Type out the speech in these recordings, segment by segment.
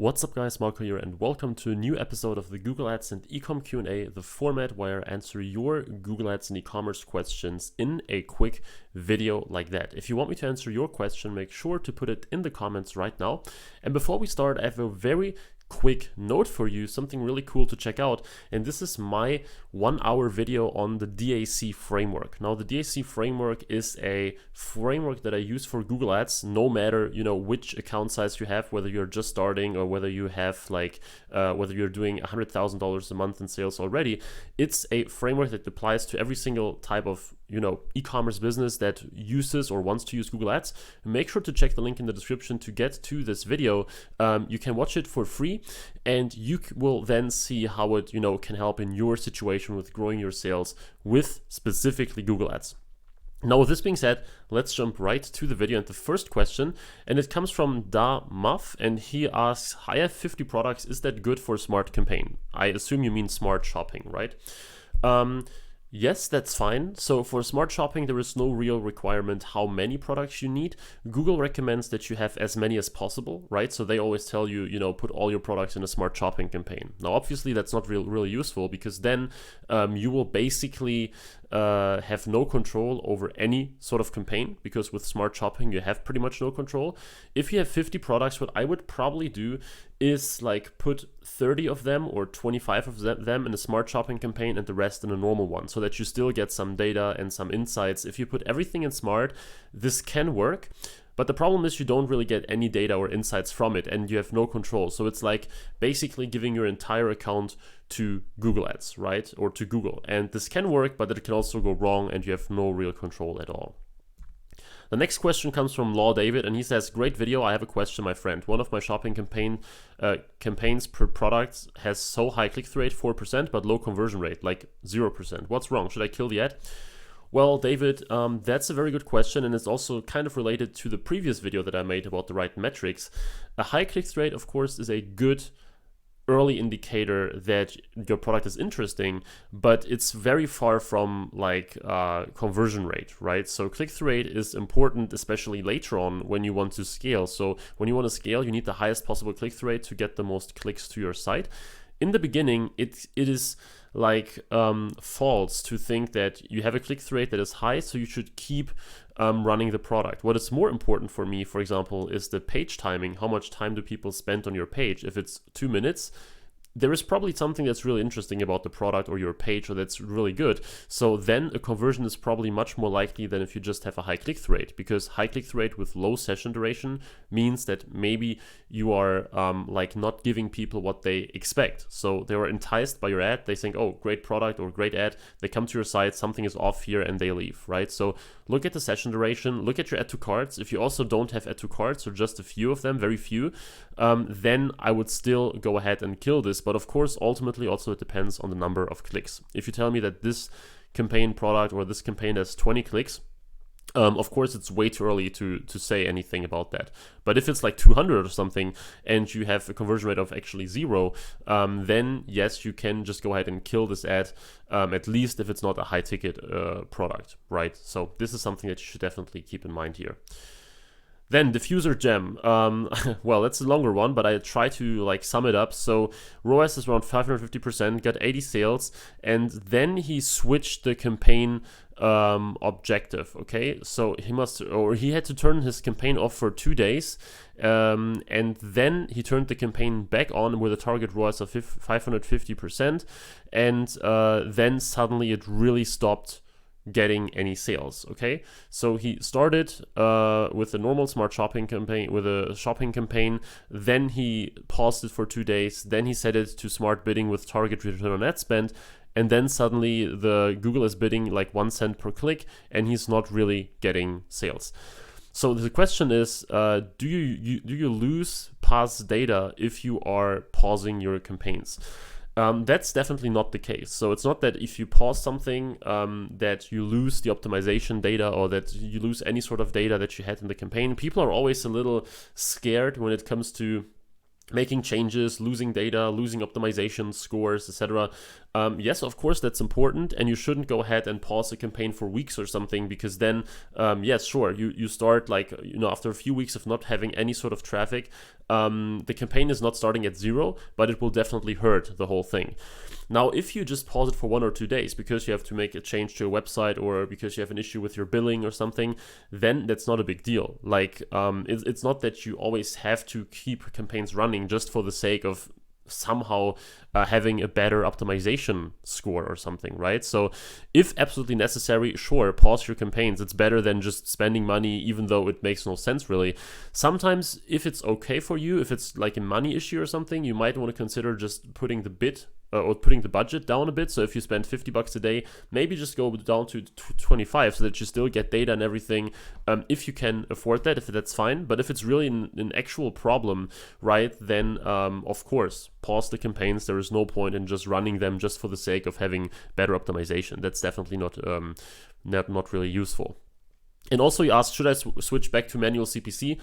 What's up guys, Marco here and welcome to a new episode of the Google Ads and eCom Q&A, the format where I answer your Google Ads and e-commerce questions in a quick video like that. If you want me to answer your question, make sure to put it in the comments right now. And before we start, I have a very quick note for you, something really cool to check out, and this is my 1-hour video on the DAC framework. Now the DAC framework is a framework that I use for Google Ads, no matter which account size you have, whether you're just starting or whether you have whether you're doing $100,000 a month in sales already. It's a framework that applies to every single type of e-commerce business that uses or wants to use Google Ads. Make sure to check the link in the description to get to this video. You can watch it for free and you will then see how it can help in your situation with growing your sales with specifically Google Ads. Now with this being said, let's jump right to the video and the first question, and it comes from Da Muff, and he asks, I have 50 products, is that good for smart campaign? I assume you mean smart shopping, right? Yes, that's fine. So for smart shopping, there is no real requirement how many products you need. Google recommends that you have as many as possible, right? So they always tell you, put all your products in a smart shopping campaign. Now, obviously, that's not really useful because then you will basically have no control over any sort of campaign, because with smart shopping, you have pretty much no control. If you have 50 products, what I would probably do is put 30 of them or 25 of them in a smart shopping campaign and the rest in a normal one, so that you still get some data and some insights. If you put everything in smart, this can work. But the problem is you don't really get any data or insights from it and you have no control. So it's like basically giving your entire account to Google Ads, right? Or to Google. And this can work, but it can also go wrong and you have no real control at all. The next question comes from Law David, and he says, great video, I have a question, my friend. One of my shopping campaigns per product has so high click-through rate, 4%, but low conversion rate, like 0%. What's wrong? Should I kill the ad? Well, David, that's a very good question, and it's also kind of related to the previous video that I made about the right metrics. A high click-through rate, of course, is a good early indicator that your product is interesting, but it's very far from conversion rate, right? So click-through rate is important, especially later on when you want to scale. So when you want to scale, you need the highest possible click-through rate to get the most clicks to your site. In the beginning, it is false to think that you have a click-through rate that is high, so you should keep running the product. What is more important for me, for example, is the page timing. How much time do people spend on your page? If it's 2 minutes, there is probably something that's really interesting about the product or your page, or that's really good. So then a conversion is probably much more likely than if you just have a high click-through rate, because high click-through rate with low session duration means that maybe you are not giving people what they expect. So they are enticed by your ad. They think, oh, great product or great ad. They come to your site, something is off here, and they leave, right? So look at the session duration, look at your add to carts. If you also don't have add to carts or just a few of them, very few, then I would still go ahead and kill this. But of course, ultimately also it depends on the number of clicks. If you tell me that this campaign product or this campaign has 20 clicks, of course, it's way too early to say anything about that. But if it's like 200 or something and you have a conversion rate of actually 0, then yes, you can just go ahead and kill this ad, at least if it's not a high ticket product, right? So this is something that you should definitely keep in mind here. Then diffuser gem, well, that's a longer one, but I try to sum it up. So ROAS is around 550%, got 80 sales, and then he switched the campaign objective. Okay, so he had to turn his campaign off for 2 days, and then he turned the campaign back on with a target ROAS of 550%, and then suddenly it really stopped getting any sales. Okay, so he started with a normal smart shopping campaign, with a shopping campaign, then he paused it for 2 days, then he set it to smart bidding with target return on ad spend, and then suddenly the Google is bidding like 1 cent per click and he's not really getting sales. So the question is, do you lose past data if you are pausing your campaigns? That's definitely not the case. So it's not that if you pause something that you lose the optimization data or that you lose any sort of data that you had in the campaign. People are always a little scared when it comes to making changes, losing data, losing optimization scores, etc. Yes, of course, that's important, and you shouldn't go ahead and pause a campaign for weeks or something, because then, yes, sure, you start like, after a few weeks of not having any sort of traffic, the campaign is not starting at zero, but it will definitely hurt the whole thing. Now, if you just pause it for 1 or 2 days because you have to make a change to your website or because you have an issue with your billing or something, then that's not a big deal. Like, it's not that you always have to keep campaigns running just for the sake of somehow having a better optimization score or something, right? So if absolutely necessary, sure, pause your campaigns. It's better than just spending money, even though it makes no sense really. Sometimes if it's okay for you, if it's like a money issue or something, you might want to consider just putting the budget down a bit. So if you spend $50 a day, maybe just go down to 25 so that you still get data and everything. If you can afford that, if that's fine. But if it's really an actual problem, right, then of course, pause the campaigns. There is no point in just running them just for the sake of having better optimization. That's definitely not really useful. And also you asked, should I switch back to manual CPC?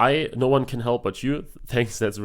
No one can help but you. Thanks. That's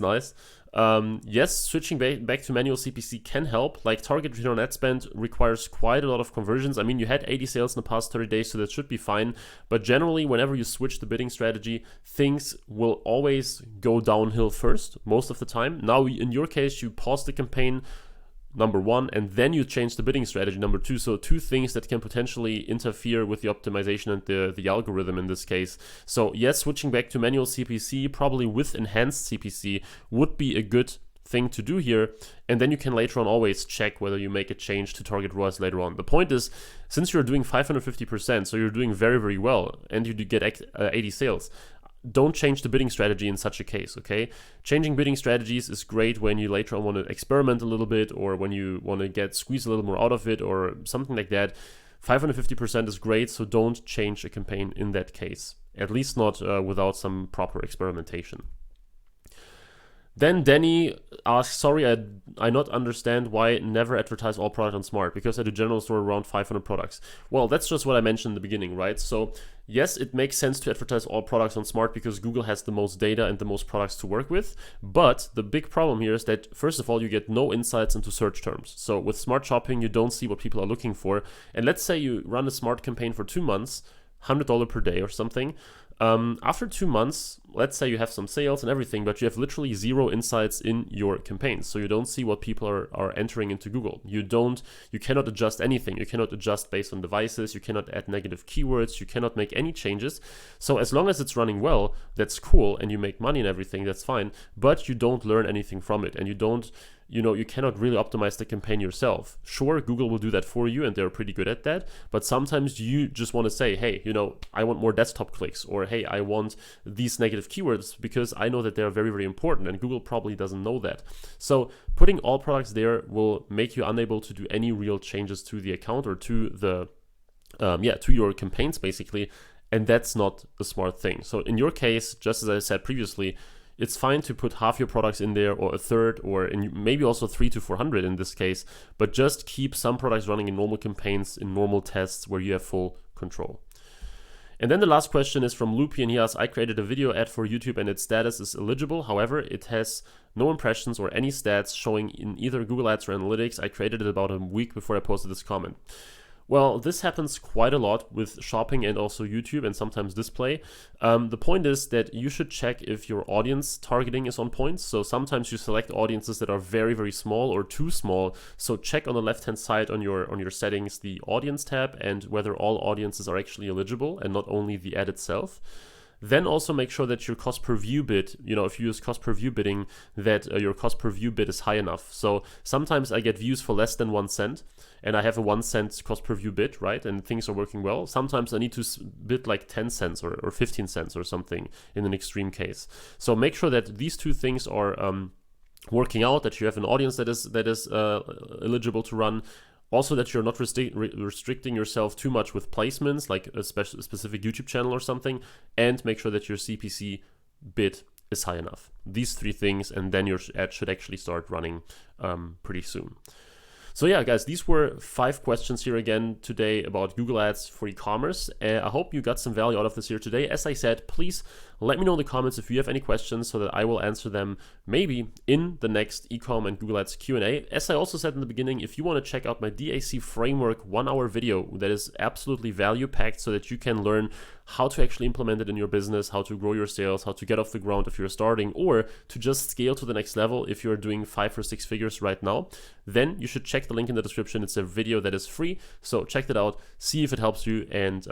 nice. Yes, switching back to manual CPC can help. Like, target return on ad spend requires quite a lot of conversions. I mean, you had 80 sales in the past 30 days, so that should be fine. But generally, whenever you switch the bidding strategy, things will always go downhill first, most of the time. Now, in your case, you pause the campaign, number 1, and then you change the bidding strategy, number 2. So 2 things that can potentially interfere with the optimization and the algorithm in this case. So yes, switching back to manual CPC, probably with enhanced CPC, would be a good thing to do here. And then you can later on always check whether you make a change to target ROAS later on. The point is, since you're doing 550%, so you're doing very, very well, and you do get 80 sales, don't change the bidding strategy in such a case, okay? Changing bidding strategies is great when you later on want to experiment a little bit, or when you want to squeeze a little more out of it or something like that. 550% is great, so don't change a campaign in that case, at least not without some proper experimentation. Then Danny asks, sorry, I not understand why never advertise all product on Smart, because I do general store around 500 products. Well, that's just what I mentioned in the beginning, right? So yes, it makes sense to advertise all products on Smart because Google has the most data and the most products to work with. But the big problem here is that, first of all, you get no insights into search terms. So with Smart Shopping, you don't see what people are looking for. And let's say you run a Smart campaign for 2 months, $100 per day or something. After 2 months, let's say you have some sales and everything, but you have literally 0 insights in your campaigns. So you don't see what people are entering into Google. You cannot adjust anything. You cannot adjust based on devices. You cannot add negative keywords. You cannot make any changes. So as long as it's running well, that's cool, and you make money and everything, that's fine. But you don't learn anything from it, and you cannot really optimize the campaign yourself. Sure, Google will do that for you, and they're pretty good at that. But sometimes you just want to say, hey, I want more desktop clicks, or hey, I want these negative keywords because I know that they're very, very important, and Google probably doesn't know that. So putting all products there will make you unable to do any real changes to the account or to to your campaigns basically, and that's not a smart thing. So in your case, just as I said previously, it's fine to put half your products in there, or a third, or maybe also 300 to 400 in this case, but just keep some products running in normal campaigns, in normal tests where you have full control. And then the last question is from Loopy, and he asks, I created a video ad for YouTube and its status is eligible. However, it has no impressions or any stats showing in either Google Ads or Analytics. I created it about a week before I posted this comment. Well, this happens quite a lot with shopping and also YouTube, and sometimes display. The point is that you should check if your audience targeting is on point. So sometimes you select audiences that are very, very small or too small. So check on the left-hand side on your settings the audience tab and whether all audiences are actually eligible and not only the ad itself. Then also make sure that your cost per view bid, if you use cost per view bidding, that your cost per view bid is high enough. So sometimes I get views for less than 1 cent and I have a 1 cent cost per view bid, right? And things are working well. Sometimes I need to bid like 10 cents or 15 cents or something in an extreme case. So make sure that these 2 things are working out, that you have an audience that is eligible to run. Also, that you're not restricting yourself too much with placements, like a specific YouTube channel or something, and make sure that your CPC bid is high enough. These 3 things, and then your ad should actually start running pretty soon. So yeah, guys, these were 5 questions here again today about Google Ads for e-commerce. I hope you got some value out of this here today. As I said, please let me know in the comments if you have any questions so that I will answer them maybe in the next eCom and Google Ads Q&A. As I also said in the beginning, if you want to check out my DAC framework 1-hour video that is absolutely value packed so that you can learn how to actually implement it in your business, how to grow your sales, how to get off the ground if you're starting, or to just scale to the next level if you're doing 5 or 6 figures right now, then you should check the link in the description. It's a video that is free, so check that out, see if it helps you, and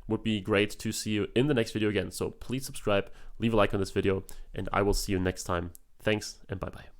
would be great to see you in the next video again. So please subscribe, leave a like on this video, and I will see you next time. Thanks, and bye-bye.